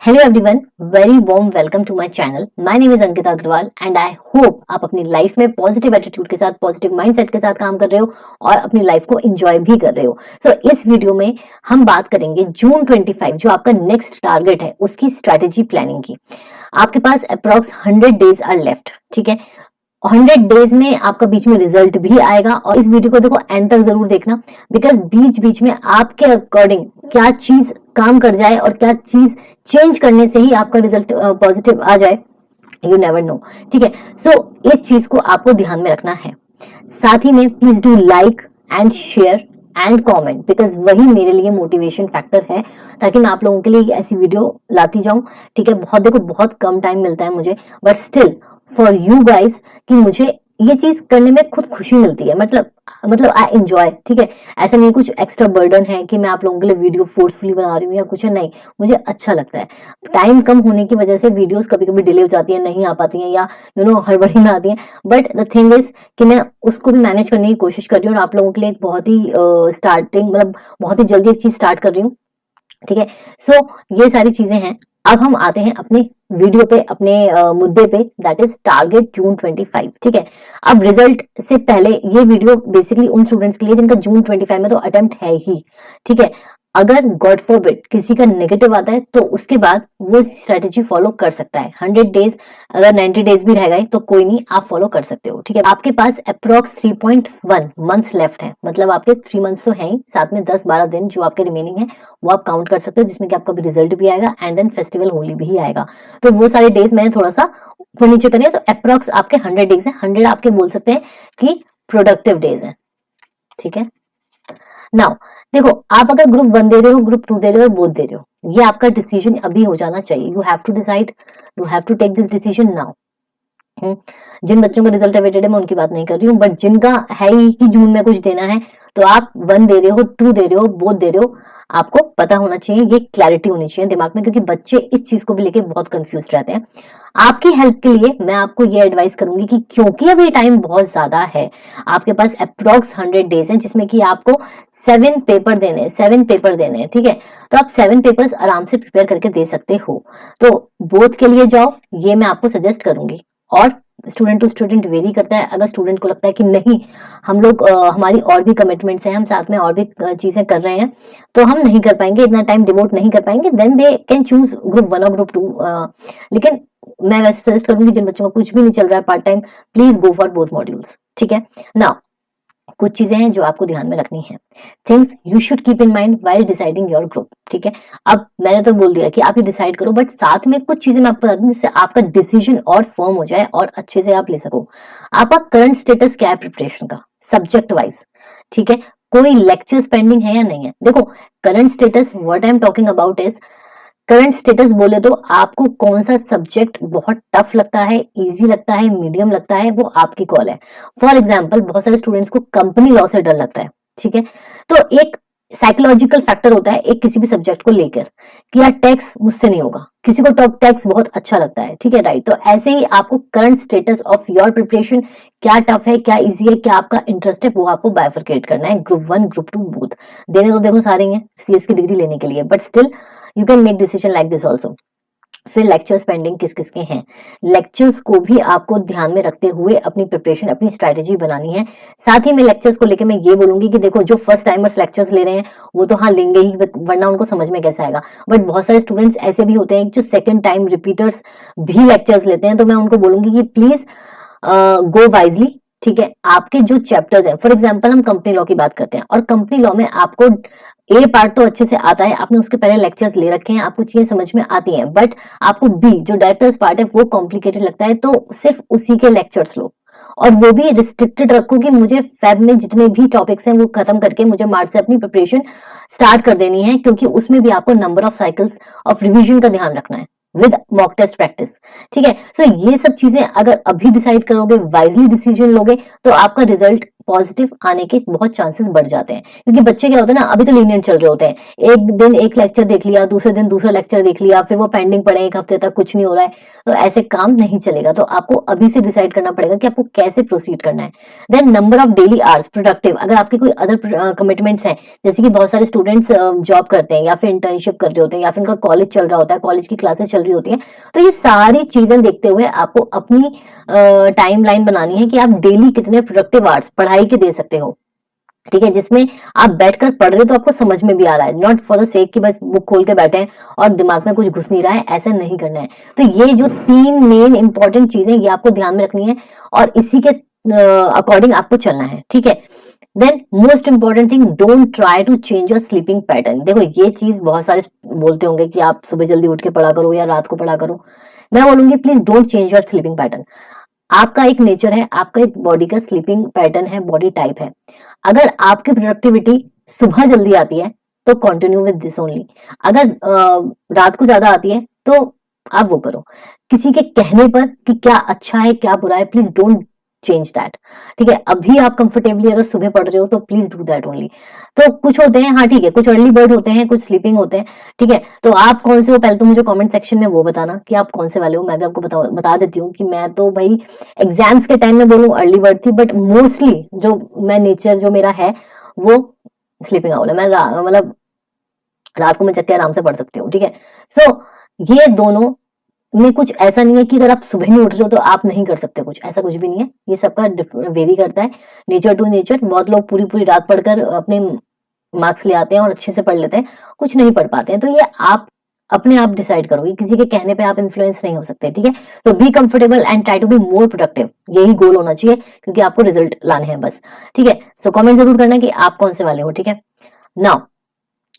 Hello everyone, very warm welcome to my channel. My name is Ankita Agarwal and I hope आप अपनी life में positive attitude के साथ, positive mindset के साथ काम कर रहे हो और अपनी लाइफ को एंजॉय भी कर रहे हो। इस वीडियो में हम बात करेंगे जून 25 जो आपका नेक्स्ट टारगेट है उसकी स्ट्रैटेजी प्लानिंग की। आपके पास अप्रॉक्स 100 डेज आर लेफ्ट, ठीक है। 100 डेज में आपका बीच में रिजल्ट भी आएगा और इस वीडियो को देखो एंड तक जरूर देखना, बिकॉज बीच बीच में आपके अकॉर्डिंग क्या चीज काम कर जाए और क्या चीज चेंज करने से ही आपका रिजल्ट पॉजिटिव आ जाए, यू नेवर नो, ठीक है। इस चीज को आपको ध्यान में रखना है। साथ ही में please do like and share and comment, because वही मेरे लिए मोटिवेशन फैक्टर है, ताकि मैं आप लोगों के लिए ऐसी वीडियो लाती जाऊं, ठीक है। बहुत कम टाइम मिलता है मुझे, but still for you guys कि मुझे ये चीज करने में खुद खुशी मिलती है, मतलब आई एंजॉय, ठीक है। ऐसा नहीं कुछ एक्स्ट्रा बर्डन है कि मैं आप लोगों के लिए वीडियो फोर्सफुली बना रही हूँ या कुछ है, नहीं, मुझे अच्छा लगता है। टाइम कम होने की वजह से वीडियोस कभी कभी डिले हो जाती है, नहीं आ पाती हैं या हड़बड़ी में आती हैं, बट द थिंग इज कि मैं उसको भी मैनेज करने की कोशिश कर रही हूँ और आप लोगों के लिए एक बहुत ही स्टार्टिंग मतलब बहुत ही जल्दी एक चीज स्टार्ट कर रही हूँ, ठीक है। ये सारी चीजें हैं। अब हम आते हैं अपने वीडियो पे, अपने मुद्दे पे, दैट इज टारगेट जून 25, ठीक है। अब रिजल्ट से पहले ये वीडियो बेसिकली उन स्टूडेंट्स के लिए जिनका जून 25 में तो अटेम्प्ट है ही, ठीक है। अगर गॉड फॉरबिड किसी का नेगेटिव आता है तो उसके बाद वो स्ट्रेटेजी फॉलो कर सकता है। 100 डेज अगर 90 डेज भी रह गए तो कोई नहीं, आप फॉलो कर सकते हो, ठीक है। आपके पास अप्रॉक्स 3.1 मंथ्स लेफ्ट है, मतलब आपके 3 मंथ्स तो हैं ही, साथ में 10-12 दिन जो आपके रिमेनिंग है वो आप काउंट कर सकते हो, जिसमें कि आपका भी रिजल्ट भी आएगा एंड देन फेस्टिवल होली भी आएगा। तो वो सारे डेज मैंने थोड़ा सा ऊपर नीचे करिए, तो अप्रॉक्स आपके 100 डेज है। 100 आपके बोल सकते हैं कि प्रोडक्टिव डेज है, ठीक है। नाउ देखो, आप अगर ग्रुप 1 दे रहे हो, ग्रुप 2 दे रहे हो, बोथ दे रहे हो, ये आपका डिसीजन अभी हो जाना चाहिए। You have to decide, you have to take this decision now. जिन बच्चों का रिजल्ट अवेटेड है मैं उनकी बात नहीं कर रही हूँ, बट जिनका है ही कि जून में कुछ देना है, तो आप 1 दे रहे हो, 2 दे रहे हो, बोथ दे रहे हो, आपको पता होना चाहिए, ये क्लैरिटी होनी चाहिए दिमाग में, क्योंकि बच्चे इस चीज को भी लेके बहुत कंफ्यूज रहते हैं। आपकी हेल्प के लिए मैं आपको ये एडवाइस करूंगी कि क्योंकि अभी टाइम बहुत ज्यादा है, आपके पास अप्रॉक्स 100 डेज है, जिसमें कि आपको 7 पेपर देने हैं, ठीक है। तो आप 7 पेपर्स आराम से प्रिपेयर करके दे सकते हो, तो बोथ के लिए जाओ, ये मैं आपको सजेस्ट करूंगी। और स्टूडेंट टू स्टूडेंट वेरी करता है। अगर स्टूडेंट को लगता है कि नहीं, हम लोग हमारी और भी कमिटमेंट्स हैं, हम साथ में और भी चीजें कर रहे हैं, तो हम नहीं कर पाएंगे, इतना टाइम डिवोट नहीं कर पाएंगे, then they can choose group 1 और ग्रुप 2। लेकिन मैं वैसे सजेस्ट करूंगी जिन बच्चों का कुछ भी नहीं चल रहा है part time, please go for both modules, ठीक है। नाउ कुछ चीजें हैं जो आपको ध्यान में रखनी है, things you should keep in mind while deciding your group, ठीक है। अब मैंने तो बोल दिया कि आप ये डिसाइड करो, बट साथ में कुछ चीजें मैं आपको बता दूं जिससे आपका डिसीजन और फर्म हो जाए और अच्छे से आप ले सको। आपका करंट स्टेटस क्या है प्रिपरेशन का, सब्जेक्ट वाइज, ठीक है। कोई लेक्चर्स पेंडिंग है या नहीं है? देखो, current status what I am talking about is, current status बोले तो आपको कौन सा सब्जेक्ट बहुत टफ लगता है, इजी लगता है, मीडियम लगता है, वो आपकी कॉल है। फॉर एग्जांपल, बहुत सारे स्टूडेंट्स को कंपनी लॉ से डर लगता है, ठीक है। तो एक साइकोलॉजिकल फैक्टर होता है एक किसी भी सब्जेक्ट को लेकर कि यार टैक्स मुझसे नहीं होगा, किसी को टॉप टैक्स बहुत अच्छा लगता है, ठीक है, राइट। तो ऐसे ही आपको current status of your preparation, क्या टफ है, क्या इजी है, क्या आपका इंटरेस्ट है, वो आपको बाइफरकेट करना है। ग्रुप 1 ग्रुप 2 बोथ देने तो देखो सारे हैं सीएस की डिग्री लेने के लिए, but still you can make decision like this also. फिर लेक्चर्स पेंडिंग किस किस के हैं, लेक्चर्स को भी आपको ध्यान में रखते हुए अपनी प्रिपरेशन, अपनी स्ट्रैटेजी बनानी है। साथ ही में लेक्चर्स को लेकर मैं ये बोलूंगी कि देखो, जो फर्स्ट टाइमर्स लेक्चर्स ले रहे हैं वो तो हाँ लेंगे ही, वरना उनको समझ में कैसे आएगा। बट बहुत सारे स्टूडेंट्स ऐसे भी होते हैं जो सेकंड टाइम रिपीटर्स भी लेक्चर्स लेते हैं, तो मैं उनको बोलूंगी कि प्लीज गो वाइजली, ठीक है। आपके जो चैप्टर्स हैं, फॉर एग्जांपल हम कंपनी लॉ की बात करते हैं, और कंपनी लॉ में आपको ए पार्ट तो अच्छे से आता है, आपने उसके पहले लेक्चर्स ले रखे हैं, आपको चीजें समझ में आती हैं, बट आपको बी जो डायरेक्टर्स पार्ट है वो कॉम्प्लिकेटेड लगता है, तो सिर्फ उसी के लेक्चर्स लो, और वो भी रिस्ट्रिक्टेड रखो कि मुझे फेब में जितने भी टॉपिक्स हैं वो खत्म करके मुझे मार्च से अपनी प्रिपरेशन स्टार्ट कर देनी है, क्योंकि उसमें भी आपको number of cycles of revision का ध्यान रखना है विद मॉक टेस्ट प्रैक्टिस, ठीक है। ये सब चीजें अगर अभी डिसाइड करोगे, वाइजली डिसीजन लोगे, तो आपका रिजल्ट पॉजिटिव आने के बहुत चांसेस बढ़ जाते हैं। क्योंकि बच्चे क्या होते हैं ना, अभी तो लीनियंट चल रहे होते हैं, एक दिन एक लेक्चर देख लिया, दूसरे दिन दूसरा लेक्चर देख लिया, फिर वो पेंडिंग पड़े, एक हफ्ते तक कुछ नहीं हो रहा है, तो ऐसे काम नहीं चलेगा। तो आपको अभी से डिसाइड करना पड़ेगा कि आपको कैसे प्रोसीड करना है। Then number of daily hours productive, अगर आपके कोई अदर कमिटमेंट्स हैं, जैसे कि बहुत सारे स्टूडेंट्स जॉब करते हैं या फिर इंटर्नशिप कर रहे होते हैं या फिर उनका कॉलेज चल रहा होता है, कॉलेज की क्लासेस चल रही होती है, तो ये सारी चीजें देखते हुए आपको अपनी टाइमलाइन बनानी है कि आप डेली कितने प्रोडक्टिव आवर्स पढ़ाई के दे सकते हो। ठीक है, जिसमें आप बैठकर पढ़ रहे हो तो आपको समझ में भी आ रहा है, नॉट फॉर द सेक कि बस बुक खोल के बैठे हैं और दिमाग में कुछ घुस नहीं रहा है, ऐसा नहीं करना है। तो ये जो 3 मेन इंपॉर्टेंट चीजें ये आपको ध्यान में रखनी है और इसी के अकॉर्डिंग आपको चलना है। ठीक है, then most important thing, don't try to change your sleeping pattern. देखो ये चीज बहुत सारे बोलते होंगे कि आप सुबह जल्दी उठ के पढ़ा करो या रात को पढ़ा करो। मैं बोलूंगी please don't change your sleeping pattern. आपका एक नेचर है, आपका एक बॉडी का स्लीपिंग पैटर्न है, बॉडी टाइप है। अगर आपकी प्रोडक्टिविटी सुबह जल्दी आती है तो कंटिन्यू विद दिस ओनली। अगर रात को ज्यादा आती है तो आप वो करो। किसी के कहने पर कि क्या अच्छा है क्या बुरा है, प्लीज डोंट चेंज दैट। ठीक है, अभी आप कंफर्टेबली अगर सुबह पढ़ रहे हो तो प्लीज डू दैट ओनली। तो कुछ होते हैं, हाँ ठीक है, कुछ अर्ली बर्ड होते हैं, कुछ स्लीपिंग होते हैं। ठीक है, तो आप कौन से हो पहले तो मुझे कमेंट सेक्शन में वो बताना कि आप कौन से वाले हो। मैं भी आपको बता देती हूँ कि मैं तो भाई एग्जाम्स के टाइम में बोलूँ अर्ली बर्ड थी, बट मोस्टली जो मैं नेचर जो मेरा है वो स्लीपिंग आउल है। मैं मतलब रात को मैं चक्के आराम से पढ़ सकती हूँ। ठीक है, सो ये दोनों में कुछ ऐसा नहीं है कि अगर आप सुबह नहीं उठ रहे हो तो आप नहीं कर सकते कुछ, ऐसा कुछ भी नहीं है। ये सबका वेरी करता है, नेचर टू नेचर। बहुत लोग पूरी पूरी रात पढ़कर अपने मार्क्स ले आते हैं और अच्छे से पढ़ लेते हैं, कुछ नहीं पढ़ पाते हैं। तो ये आप अपने आप डिसाइड करोगे, किसी के कहने पे आप इन्फ्लुएंस नहीं हो सकते। ठीक है, तो be comfortable and try to be more productive, यही गोल होना चाहिए क्योंकि आपको रिजल्ट लाने हैं बस। ठीक है, सो कमेंट जरूर करना कि आप कौन से वाले हो। ठीक है, नाउ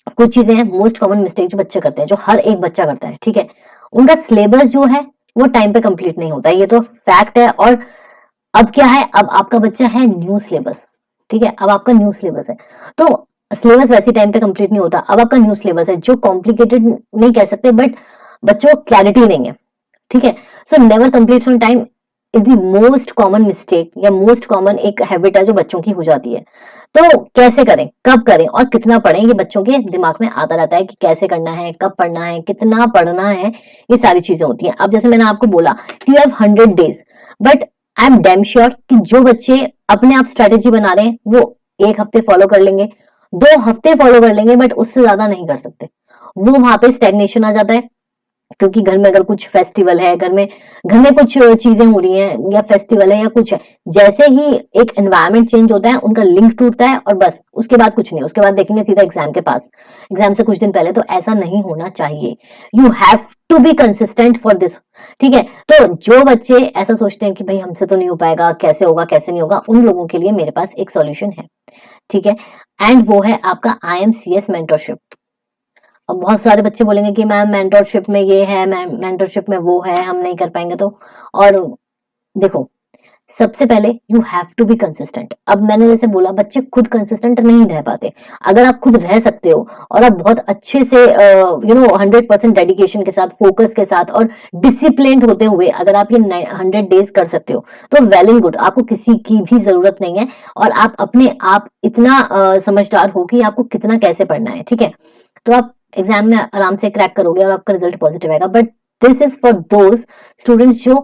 कुछ चीजें हैं मोस्ट कॉमन मिस्टेक जो बच्चे करते हैं, जो हर एक बच्चा करता है। ठीक है, उनका सिलेबस जो है वो टाइम पे कंप्लीट नहीं होता है, ये तो फैक्ट है। और अब क्या है, अब आपका बच्चा है न्यू सिलेबस। ठीक है, अब आपका न्यू सिलेबस है तो सिलेबस वैसे टाइम पे कंप्लीट नहीं होता। अब आपका न्यू सिलेबस है जो कॉम्प्लिकेटेड नहीं कह सकते, बट बच्चों को क्लैरिटी नहीं है। ठीक है, so never complete on time is the most common mistake या मोस्ट कॉमन एक हैबिट है जो बच्चों की हो जाती है। तो कैसे करें, कब करें और कितना पढ़ें, ये बच्चों के दिमाग में आता रहता है कि कैसे करना है, कब पढ़ना है, कितना पढ़ना है, ये सारी चीजें होती हैं। अब जैसे मैंने आपको बोला कि you have 100 days, but I am damn sure कि जो बच्चे अपने आप स्ट्रेटेजी बना रहे हैं वो 1 हफ्ते फॉलो कर लेंगे, 2 हफ्ते फॉलो कर लेंगे, बट उससे ज्यादा नहीं कर सकते। वो वहां पे स्टेग्नेशन आ जाता है। क्योंकि घर में अगर कुछ फेस्टिवल है, घर में कुछ चीजें हो रही हैं या फेस्टिवल है या कुछ है, जैसे ही एक एनवायरनमेंट चेंज होता है उनका लिंक टूटता है और बस उसके बाद कुछ नहीं, उसके बाद देखेंगे सीधा एग्जाम के पास, एग्जाम से कुछ दिन पहले। तो ऐसा नहीं होना चाहिए, you have to be consistent for this. ठीक है, तो जो बच्चे ऐसा सोचते हैं कि भाई हमसे तो नहीं हो पाएगा, कैसे होगा कैसे नहीं होगा, उन लोगों के लिए मेरे पास एक सॉल्यूशन है। ठीक है, एंड वो है आपका IMCS मेंटरशिप। अब बहुत सारे बच्चे बोलेंगे कि मैम मेंटरशिप में ये है, मैम मेंटरशिप में वो है, हम नहीं कर पाएंगे। तो और देखो, सबसे पहले you have to be consistent. अब मैंने जैसे बोला, बच्चे खुद कंसिस्टेंट नहीं रह पाते। अगर आप खुद रह सकते हो और आप बहुत अच्छे से 100% डेडिकेशन के साथ, फोकस के साथ और डिसिप्लिन्ड होते हुए अगर आप ये 100 डेज कर सकते हो तो वेल एंड गुड, आपको किसी की भी जरूरत नहीं है और आप अपने आप इतना समझदार हो कि आपको कितना कैसे पढ़ना है। ठीक है, तो आप एग्जाम में आराम से क्रैक करोगे और आपका रिजल्ट पॉजिटिव आएगा। But this is for those students जो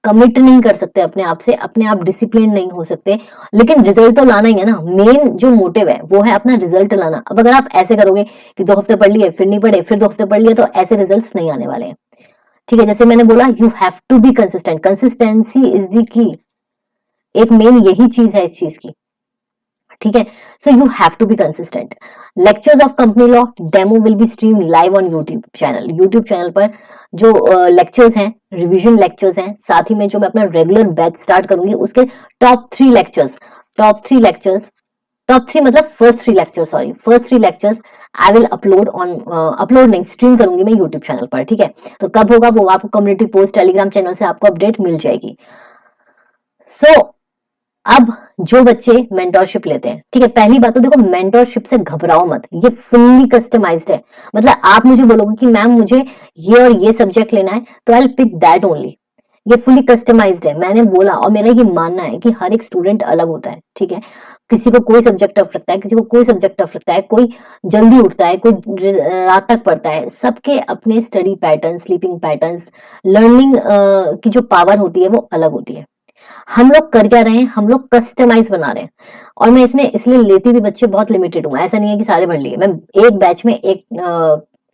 कमिट नहीं कर सकते अपने आप से, अपने आप डिसिप्लिन नहीं हो सकते, लेकिन रिजल्ट तो लाना ही है ना। मेन जो मोटिव है वो है अपना रिजल्ट लाना। अब अगर आप ऐसे करोगे कि 2 हफ्ते पढ़ लिए फिर नहीं पढ़े, फिर 2 हफ्ते पढ़ लिए, तो ऐसे रिजल्ट्स नहीं आने वाले हैं। ठीक है, जैसे मैंने बोला, you have to be consistent, consistency is the key. एक मेन यही चीज है इस चीज की। ठीक है, so you have to be consistent. Lectures of company law demo will be stream live on YouTube channel. YouTube channel पर जो लेक्चर्स हैं, रिवीजन लेक्चर्स हैं, साथ ही में जो मैं अपना रेगुलर बैच स्टार्ट करूंगी उसके टॉप 3 लेक्चर्स, टॉप 3 मतलब first 3 lectures I will upload on, upload नहीं, स्ट्रीम करूंगी मैं यूट्यूब चैनल पर। ठीक है, तो कब होगा वो आपको कम्युनिटी पोस्ट टेलीग्राम चैनल से आपको अपडेट मिल जाएगी। सो अब जो बच्चे मेंटरशिप लेते हैं, ठीक है, पहली बात तो देखो, मेंटरशिप से घबराओ मत, ये फुल्ली कस्टमाइज्ड है। मतलब आप मुझे बोलोगे कि मैम मुझे ये और ये सब्जेक्ट लेना है तो I will pick that only. ये फुल्ली कस्टमाइज्ड है, मैंने बोला और मेरा ये मानना है कि हर एक स्टूडेंट अलग होता है। ठीक है, किसी को कोई सब्जेक्ट टफ लगता है, किसी को कोई सब्जेक्ट टफ लगता है, कोई जल्दी उठता है, कोई रात तक पढ़ता है। सबके अपने study pattern, sleeping patterns, learning की जो पावर होती है वो अलग होती है। हम लोग कर क्या रहे हैं, हम लोग कस्टमाइज बना रहे हैं। और मैं इसमें इसलिए लेती भी बच्चे बहुत लिमिटेड हूँ, ऐसा नहीं है कि सारे भर लिए। मैं एक बैच में एक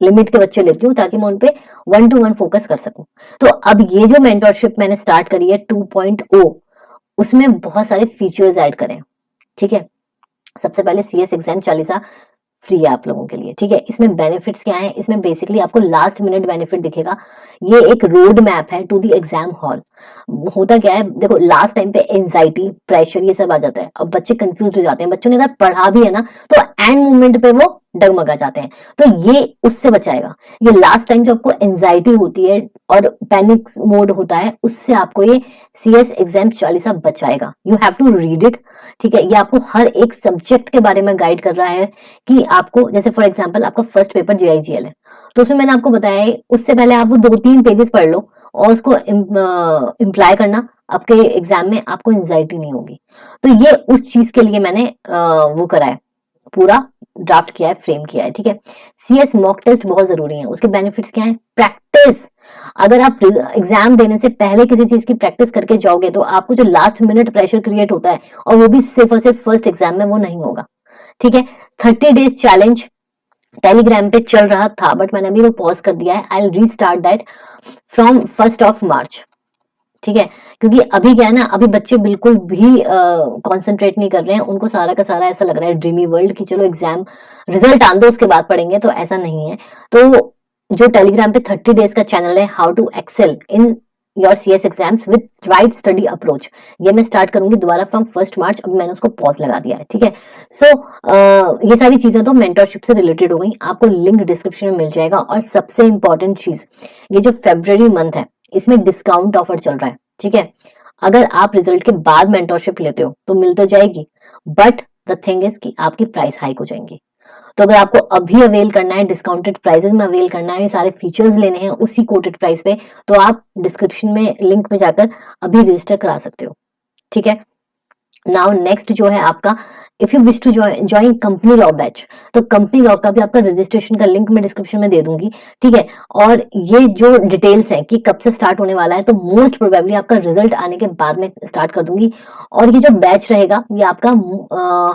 लिमिट के बच्चे लेती हूँ ताकि मैं उनपे 1-to-1 फोकस कर सकूं। तो अब ये जो मेंटरशिप मैंने स्टार्ट करी है 2.0, उसमें बहुत सारे फीचर्स ऐड करें। ठीक है, सबसे पहले CS एग्जाम चालीसा फ्री है आप लोगों के लिए। ठीक है, इसमें बेनिफिट्स क्या है, इसमें बेसिकली आपको लास्ट मिनट बेनिफिट दिखेगा। ये एक रोड मैप है टू द एग्जाम हॉल। होता क्या है, देखो लास्ट टाइम पे एंजाइटी, प्रेशर, ये सब आ जाता है। अब बच्चे कंफ्यूज हो जाते हैं, बच्चों ने अगर पढ़ा भी है ना तो एंड मोमेंट पे वो डगमगा जाते हैं। तो ये उससे बचाएगा। ये लास्ट टाइम जो आपको एंजाइटी होती है और पैनिक मोड होता है, उससे आपको ये CS एग्जाम चालीसा बचाएगा। You have to read it. ठीक है, ये आपको हर एक सब्जेक्ट के बारे में गाइड कर रहा है कि आपको, जैसे फॉर एग्जांपल आपका फर्स्ट पेपर GIGL है, तो उसमें मैंने आपको बताया है उससे पहले आप वो 2-3 पेजेस पढ़ लो और उसको इम्प्लाई करना, आपके एग्जाम में आपको एंजाइटी नहीं होगी। तो ये उस चीज के लिए मैंने वो करा है, पूरा ड्राफ्ट किया है, फ्रेम किया है। ठीक है, CS मॉक टेस्ट बहुत जरूरी है। उसके बेनिफिट्स क्या है, प्रैक्टिस। अगर आप एग्जाम देने से पहले किसी चीज की प्रैक्टिस करके जाओगे तो आपको जो लास्ट मिनट प्रेशर क्रिएट होता है, और वो भी सिर्फ और सिर्फ फर्स्ट एग्जाम में, वो नहीं होगा। ठीक है, 30 डेज चैलेंज टेलीग्राम पे चल रहा था, बट मैंने अभी वो पॉज कर दिया है। I will restart that from 1 मार्च। ठीक है, क्योंकि अभी क्या है ना, अभी बच्चे बिल्कुल भी कंसंट्रेट नहीं कर रहे हैं। उनको सारा का सारा ऐसा लग रहा है ड्रीमी वर्ल्ड की चलो एग्जाम रिजल्ट आन दो उसके बाद पढ़ेंगे, तो ऐसा नहीं है। तो जो टेलीग्राम पे 30 डेज का चैनल है, how to excel in your CS exams with right study approach, ये मैं स्टार्ट करूंगी दोबारा फ्रॉम 1 मार्च। अब मैंने उसको पॉज लगा दिया है। ठीक है, सो ये सारी चीजें तो मेंटरशिप से रिलेटेड हो गई, आपको लिंक डिस्क्रिप्शन में मिल जाएगा। और सबसे इंपॉर्टेंट चीज, ये जो February मंथ है, इसमें डिस्काउंट ऑफर चल रहा है। ठीक है, अगर आप रिजल्ट के बाद मेंटरशिप लेते हो तो मिल तो जाएगी, बट द थिंग इज कि आपकी प्राइस हाइक हो जाएंगी। तो अगर आपको अभी अवेल करना है, डिस्काउंटेड प्राइसेस में अवेल करना है, ये सारे फीचर्स लेने हैं उसी कोटेड प्राइस पे, तो आप डिस्क्रिप्शन में लिंक में जाकर अभी रजिस्टर करा सकते हो। ठीक है, नाउ नेक्स्ट जो है आपका, if you wish to join company law batch, तो कंपनी लॉ का भी आपका रजिस्ट्रेशन का लिंक मैं डिस्क्रिप्शन में दे दूंगी। ठीक है, और ये जो डिटेल्स है कि कब से स्टार्ट होने वाला है, तो मोस्ट प्रोबेबली आपका रिजल्ट आने के बाद में स्टार्ट कर दूंगी। और ये जो बैच रहेगा ये आपका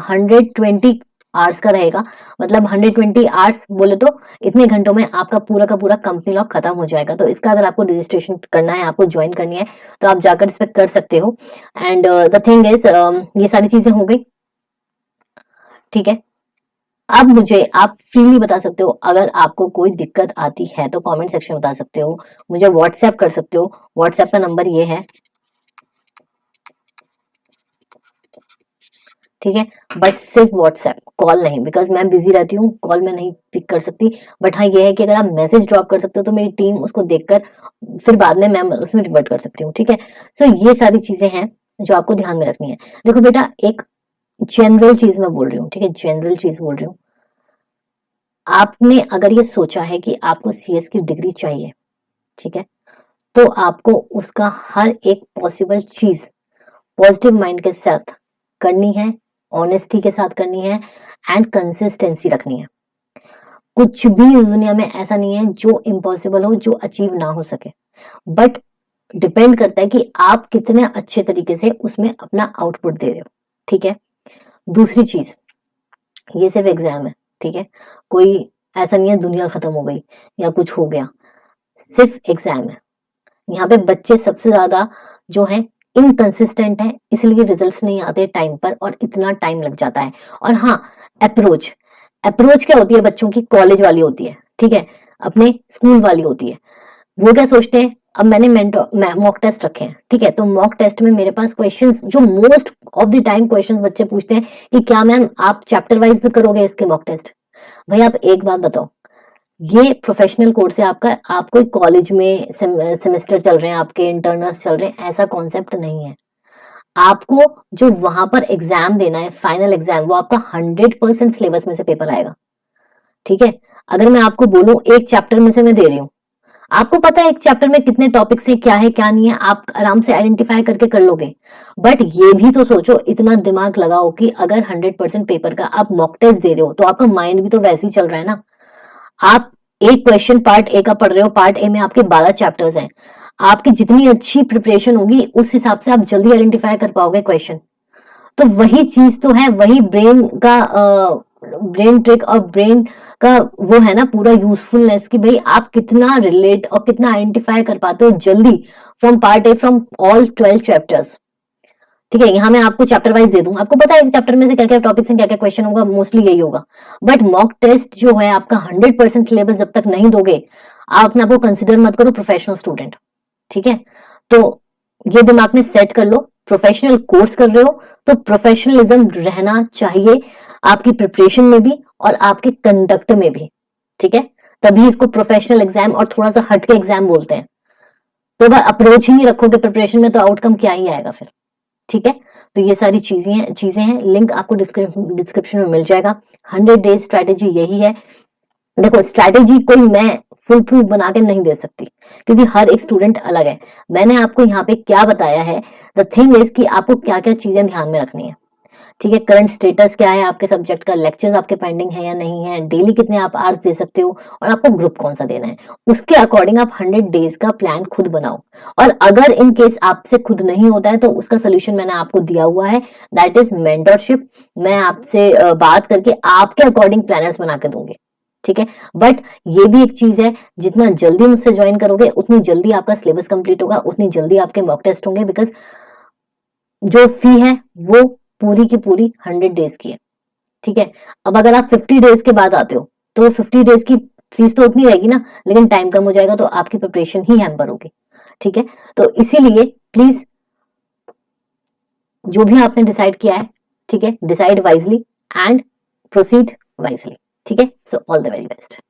120 आवर्स का रहेगा। मतलब 120 आवर्स बोले तो इतने घंटों में आपका पूरा का पूरा कंपनी लॉ खत्म हो जाएगा। तो इसका अगर आपको रजिस्ट्रेशन करना है, आपको ज्वाइन करनी है, तो आप जाकर इस पर कर सकते हो। एंड द थिंग इज, ये सारी चीजें हो गई। ठीक है, अब मुझे आप फ्रीली बता सकते हो, अगर आपको कोई दिक्कत आती है तो कमेंट सेक्शन में बता सकते हो, मुझे व्हाट्सएप कर सकते हो। व्हाट्सएप का नंबर ये है। ठीक है, बट सिर्फ व्हाट्सएप, कॉल नहीं, बिकॉज मैं बिजी रहती हूँ, कॉल में नहीं पिक कर सकती। बट हाँ, ये है कि अगर आप मैसेज ड्रॉप कर सकते हो तो मेरी टीम उसको देखकर फिर बाद में मैं उसमें रिवर्ट कर सकती हूँ। ठीक है, सो ये सारी चीजें हैं जो आपको ध्यान में रखनी है। देखो बेटा, एक जनरल चीज मैं बोल रही हूँ। ठीक है, जनरल चीज बोल रही हूँ। आपने अगर ये सोचा है कि आपको CS की डिग्री चाहिए, ठीक है, तो आपको उसका हर एक पॉसिबल चीज पॉजिटिव माइंड के साथ करनी है, ऑनेस्टी के साथ करनी है, एंड कंसिस्टेंसी रखनी है। कुछ भी इस दुनिया में ऐसा नहीं है जो इम्पॉसिबल हो, जो अचीव ना हो सके, बट डिपेंड करता है कि आप कितने अच्छे तरीके से उसमें अपना आउटपुट दे रहे हो। ठीक है, दूसरी चीज, ये सिर्फ एग्जाम है। ठीक है, कोई ऐसा नहीं है दुनिया खत्म हो गई या कुछ हो गया, सिर्फ एग्जाम है। यहाँ पे बच्चे सबसे ज्यादा जो है इनकंसिस्टेंट है, इसलिए रिजल्ट्स नहीं आते टाइम पर और इतना टाइम लग जाता है। और हाँ, अप्रोच क्या होती है बच्चों की, कॉलेज वाली होती है। ठीक है, अपने स्कूल वाली होती है। वो क्या सोचते हैं, अब मैंने मॉक टेस्ट रखे हैं। ठीक है, तो मॉक टेस्ट में मेरे पास क्वेश्चंस, जो most of the time questions बच्चे पूछते हैं कि क्या मैम आप चैप्टर वाइज करोगे इसके मॉक टेस्ट। भाई आप एक बात बताओ, ये प्रोफेशनल कोर्स है आपका, आप कोई कॉलेज में सेमेस्टर चल रहे हैं, आपके इंटरनल्स चल रहे हैं, ऐसा कॉन्सेप्ट नहीं है। आपको जो वहां पर एग्जाम देना है, फाइनल एग्जाम, वो आपका 100% सिलेबस में से पेपर आएगा। ठीक है, अगर मैं आपको बोलूं एक चैप्टर में से मैं दे रही हूँ, आपको पता है एक चैप्टर में कितने टॉपिक्स है, क्या है क्या नहीं है, आप आराम से आइडेंटिफाई करके कर लोगे। बट ये भी तो सोचो, इतना दिमाग लगाओ कि अगर 100% पेपर का आप मॉक टेस्ट दे रहे हो तो आपका माइंड भी तो वैसे ही चल रहा है ना। आप एक क्वेश्चन पार्ट ए का पढ़ रहे हो, पार्ट ए में आपके 12 चैप्टर्स हैं, आपकी जितनी अच्छी प्रिपरेशन होगी उस हिसाब से आप जल्दी आइडेंटिफाई कर पाओगे क्वेश्चन। तो वही चीज तो है, वही ब्रेन ट्रिक और ब्रेन का वो है ना पूरा यूजफुलनेस कि भाई आप कितना रिलेट और कितना आइडेंटिफाई कर पाते हो जल्दी from part A, from all 12 chapters. ठीक है, यहाँ मैं आपको चैप्टर वाइज दे दूं, आपको पता है चैप्टर में से क्या क्या टॉपिक्स हैं, क्या क्या क्वेश्चन होगा, मोस्टली यही होगा। बट मॉक टेस्ट जो है आपका 100% सिलेबस जब तक नहीं दोगे, आप अपने आपको कंसिडर मत करो प्रोफेशनल स्टूडेंट। ठीक है, तो ये दिमाग में सेट कर लो, प्रोफेशनल कोर्स कर रहे हो तो प्रोफेशनलिज्म रहना चाहिए आपकी प्रिपरेशन में भी और आपके कंडक्ट में भी। ठीक है, तभी इसको प्रोफेशनल एग्जाम और थोड़ा सा हटके एग्जाम बोलते हैं। तो अगर अप्रोच ही नहीं रखोगे प्रिपरेशन में तो आउटकम क्या ही आएगा फिर। ठीक है, तो ये सारी चीजें हैं, लिंक आपको डिस्क्रिप्शन में मिल जाएगा। 100 डेज स्ट्रैटेजी यही है। देखो, स्ट्रैटेजी कोई मैं फुल प्रूफ बना के नहीं दे सकती क्योंकि हर एक स्टूडेंट अलग है। मैंने आपको यहाँ पे क्या बताया है, द थिंग इज कि आपको क्या क्या चीजें ध्यान में रखनी है। ठीक है, करंट स्टेटस क्या है आपके सब्जेक्ट का, लेक्चर्स आपके पेंडिंग है या नहीं है, डेली कितने आप आवर्स दे सकते हो और आपको ग्रुप कौन सा देना है, उसके अकॉर्डिंग आप 100 डेज का प्लान खुद बनाओ। और अगर इन केस आपसे खुद नहीं होता है तो उसका सोल्यूशन मैंने आपको दिया हुआ है, दैट इज मेंटरशिप। मैं आपसे बात करके आपके अकॉर्डिंग प्लानर्स बना के दूंगी। ठीक है, बट ये भी एक चीज है, जितना जल्दी मुझसे ज्वाइन करोगे उतनी जल्दी आपका सिलेबस कंप्लीट होगा, उतनी जल्दी आपके मॉक टेस्ट होंगे, बिकॉज जो फी है वो पूरी की पूरी 100 डेज की है। ठीक है, अब अगर आप 50 डेज के बाद आते हो तो 50 डेज की फीस तो उतनी रहेगी ना, लेकिन टाइम कम हो जाएगा तो आपकी प्रिपरेशन ही हैम्पर होगी। ठीक है, तो इसीलिए प्लीज जो भी आपने डिसाइड किया है, ठीक है, decide wisely and proceed wisely. ठीक है, so all the very best.